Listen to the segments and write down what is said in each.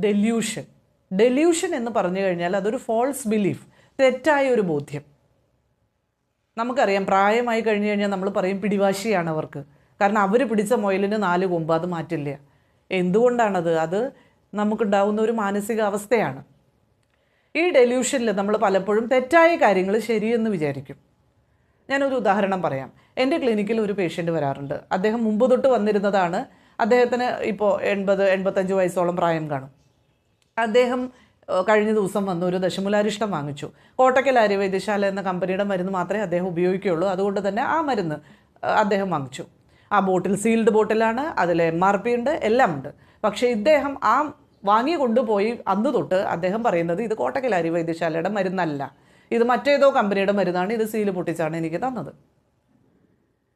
Delusion. Delusion എന്ന് പറഞ്ഞു കഴിഞ്ഞാൽ അതൊരു ഫോൾസ് ബിലീഫ്, തെറ്റായ ഒരു ബോധ്യം. നമുക്കറിയാം, പ്രായമായി കഴിഞ്ഞു കഴിഞ്ഞാൽ നമ്മൾ പറയും പിടിവാശിയാണ് അവർക്ക്. കാരണം അവർ പിടിച്ച മുയലിന് 4 കൊമ്പ്, അത് മാറ്റില്ല. എന്തുകൊണ്ടാണത്? അത് നമുക്കുണ്ടാവുന്ന ഒരു മാനസിക അവസ്ഥയാണ്. ഈ ഡെല്യൂഷനിൽ നമ്മൾ പലപ്പോഴും തെറ്റായ കാര്യങ്ങൾ ശരിയെന്ന് വിചാരിക്കും. ഞാനൊരു ഉദാഹരണം പറയാം. എൻ്റെ ക്ലിനിക്കിൽ ഒരു പേഷ്യൻ്റ് വരാറുണ്ട്. അദ്ദേഹം മുമ്പ് തൊട്ട് വന്നിരുന്നതാണ്. അദ്ദേഹത്തിന് ഇപ്പോൾ 80-85 വയസ്സോളം പ്രായം കാണും. അദ്ദേഹം കഴിഞ്ഞ ദിവസം വന്ന് ഒരു ദശമൂലാരിഷ്ടം വാങ്ങിച്ചു. കോട്ടക്കൽ ആര്യവൈദ്യശാല എന്ന കമ്പനിയുടെ മരുന്ന് മാത്രമേ അദ്ദേഹം ഉപയോഗിക്കുകയുള്ളൂ. അതുകൊണ്ട് തന്നെ ആ മരുന്ന് അദ്ദേഹം വാങ്ങിച്ചു. ആ ബോട്ടിൽ സീൽഡ് ബോട്ടിലാണ്, അതിൽ MRP ഉണ്ട്, എല്ലാം ഉണ്ട്. പക്ഷേ ഇദ്ദേഹം ആ വാങ്ങി കൊണ്ടുപോയി അന്ന് തൊട്ട് അദ്ദേഹം പറയുന്നത് ഇത് കോട്ടക്കൽ ആര്യവൈദ്യശാലയുടെ മരുന്നല്ല, ഇത് മറ്റേതോ കമ്പനിയുടെ മരുന്നാണ്, ഇത് സീല് പൊട്ടിച്ചാണ് എനിക്ക് തന്നത്.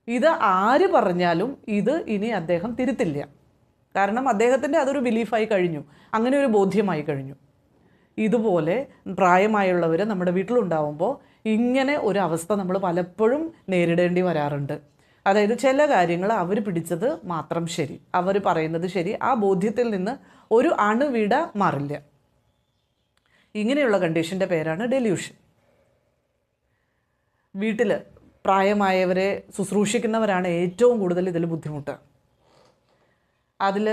ഇത് ആര് പറഞ്ഞാലും ഇത് ഇനി അദ്ദേഹം തിരുത്തില്ല. കാരണം അദ്ദേഹത്തിൻ്റെ അതൊരു ബിലീഫായി കഴിഞ്ഞു, അങ്ങനെ ഒരു ബോധ്യമായി കഴിഞ്ഞു. ഇതുപോലെ പ്രായമായുള്ളവർ നമ്മുടെ വീട്ടിലുണ്ടാവുമ്പോൾ ഇങ്ങനെ ഒരു അവസ്ഥ നമ്മൾ പലപ്പോഴും നേരിടേണ്ടി വരാറുണ്ട്. അതായത് ചില കാര്യങ്ങൾ അവർ പിടിച്ചത് മാത്രം ശരി, അവർ പറയുന്നത് ശരി, ആ ബോധ്യത്തിൽ നിന്ന് ഒരു അണുവിട മാറില്ല. ഇങ്ങനെയുള്ള കണ്ടീഷൻ്റെ പേരാണ് ഡെല്യൂഷൻ. വീട്ടിൽ പ്രായമായവരെ ശുശ്രൂഷിക്കുന്നവരാണ് ഏറ്റവും കൂടുതൽ ഇതിൽ ബുദ്ധിമുട്ട്. അതിൽ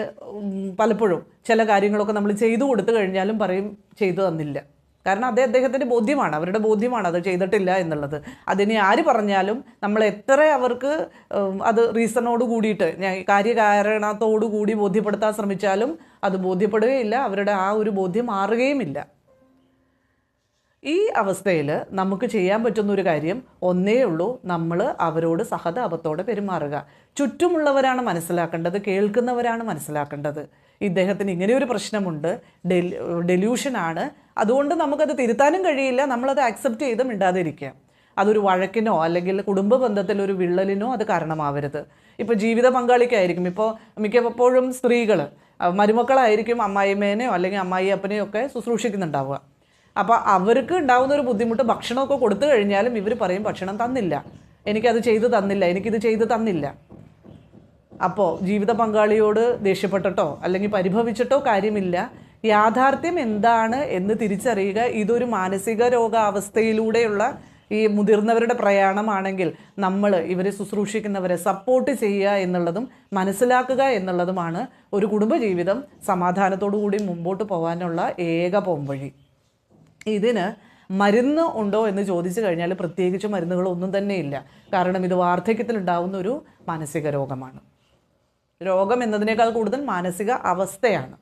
പലപ്പോഴും ചില കാര്യങ്ങളൊക്കെ നമ്മൾ ചെയ്തു കൊടുത്തു കഴിഞ്ഞാലും പറയും ചെയ്തു തന്നില്ല. കാരണം അദ്ദേഹത്തിൻ്റെ ബോധ്യമാണ്, അവരുടെ ബോധ്യമാണ് അത് ചെയ്തിട്ടില്ല എന്നുള്ളത്. അതിനി ആര് പറഞ്ഞാലും നമ്മൾ എത്ര അവർക്ക് അത് റീസണോട് കൂടിയിട്ട് കാര്യകാരണത്തോടു കൂടി ബോധ്യപ്പെടുത്താൻ ശ്രമിച്ചാലും അത് ബോധ്യപ്പെടുകയില്ല, അവരുടെ ആ ഒരു ബോധ്യം മാറുകയുമില്ല. ഈ അവസ്ഥയിൽ നമുക്ക് ചെയ്യാൻ പറ്റുന്നൊരു കാര്യം ഒന്നേ ഉള്ളൂ, നമ്മൾ അവരോട് സഹതാപത്തോടെ പെരുമാറുക. ചുറ്റുമുള്ളവരാണ് മനസ്സിലാക്കേണ്ടത്, കേൾക്കുന്നവരാണ് മനസ്സിലാക്കേണ്ടത്. ഇദ്ദേഹത്തിന് ഇങ്ങനെയൊരു പ്രശ്നമുണ്ട്, ഡെല്യൂഷനാണ്, അതുകൊണ്ട് നമുക്കത് തിരുത്താനും കഴിയില്ല, നമ്മളത് അക്സെപ്റ്റ് ചെയ്ത് മിണ്ടാതിരിക്കുക. അതൊരു വഴക്കിനോ അല്ലെങ്കിൽ കുടുംബ ബന്ധത്തിലൊരു വിള്ളലിനോ അത് കാരണമാവരുത്. ഇപ്പോൾ ജീവിത പങ്കാളിക്കായിരിക്കും, ഇപ്പോൾ മിക്കപ്പോഴും സ്ത്രീകൾ മരുമക്കളായിരിക്കും അമ്മായിമ്മേനെയോ അല്ലെങ്കിൽ അമ്മായി അപ്പനെയോ ഒക്കെ ശുശ്രൂഷിക്കുന്നുണ്ടാവുക. അപ്പോൾ അവർക്ക് ഉണ്ടാകുന്നൊരു ബുദ്ധിമുട്ട്, ഭക്ഷണമൊക്കെ കൊടുത്തു കഴിഞ്ഞാലും ഇവർ പറയും ഭക്ഷണം തന്നില്ല, എനിക്കത് ചെയ്ത് തന്നില്ല, എനിക്കിത് ചെയ്ത് തന്നില്ല. അപ്പോൾ ജീവിത പങ്കാളിയോട് ദേഷ്യപ്പെട്ടിട്ടോ അല്ലെങ്കിൽ പരിഭവിച്ചിട്ടോ കാര്യമില്ല. യാഥാർത്ഥ്യം എന്താണ് എന്ന് തിരിച്ചറിയുക. ഇതൊരു മാനസിക രോഗാവസ്ഥയിലൂടെയുള്ള ഈ മുതിർന്നവരുടെ പ്രയാണമാണെങ്കിൽ നമ്മൾ ഇവരെ ശുശ്രൂഷിക്കുന്നവരെ സപ്പോർട്ട് ചെയ്യുക എന്നുള്ളതും മനസ്സിലാക്കുക എന്നുള്ളതുമാണ് ഒരു കുടുംബജീവിതം സമാധാനത്തോടു കൂടി മുമ്പോട്ട് പോകാനുള്ള ഏക പോംവഴി. ഇതിന് മരുന്ന് ഉണ്ടോ എന്ന് ചോദിച്ചു കഴിഞ്ഞാൽ പ്രത്യേകിച്ച് മരുന്നുകളൊന്നും തന്നെയില്ല. കാരണം ഇത് വാർദ്ധക്യത്തിലുണ്ടാവുന്ന ഒരു മാനസിക രോഗമാണ്. രോഗം എന്നതിനേക്കാൾ കൂടുതൽ മാനസിക അവസ്ഥയാണ്.